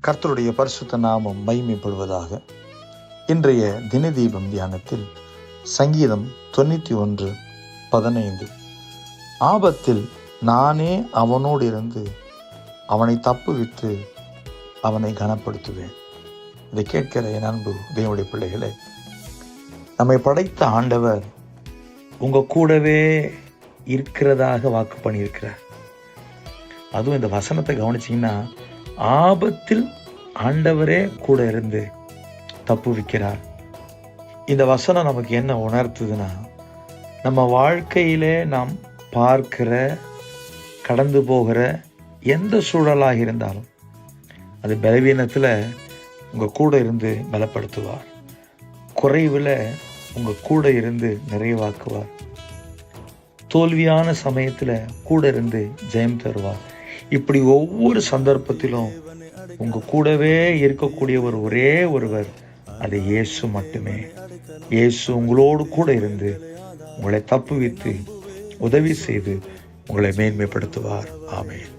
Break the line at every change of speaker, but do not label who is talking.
கர்த்தருடைய பரிசுத்த நாமம் மகிமைப்படுவதாக. இன்றைய தினதீபம் தியானத்தில் சங்கீதம் 91:15, ஆபத்தில் நானே அவனோடு இருந்து அவனை தப்புவித்து அவனை கனப்படுத்துவேன். இதை கேட்கிற என் அன்பு தேவனுடைய பிள்ளைகளே, நம்மை படைத்த ஆண்டவர் உங்க கூடவே இருக்கிறதாக வாக்கு பண்ணியிருக்கிறார். அதுவும் இந்த வசனத்தை கவனிச்சிங்கன்னா, ஆபத்தில் ஆண்டவரே கூட இருந்து தப்புவிக்கிறார். இந்த வசனம் நமக்கு என்ன உணர்த்துதுன்னா, நம்ம வாழ்க்கையிலே நாம் பார்க்கிற கடந்து போகிற எந்த சூழலாக இருந்தாலும் அது பலவீனத்தில் உங்கள் கூட இருந்து பலப்படுத்துவார், குறைவில் உங்கள் கூட இருந்து நிறைவாக்குவார், தோல்வியான சமயத்தில் கூட இருந்து ஜெயம் தருவார். இப்படி ஒவ்வொரு சந்தர்ப்பத்திலும் உங்க கூடவே இருக்கக்கூடிய ஒரே ஒருவர், அது இயேசு மட்டுமே. இயேசு உங்களோடு கூட இருந்து உங்களை தப்புவித்து உதவி செய்து உங்களை மேன்மைப்படுத்துவார். ஆமென்.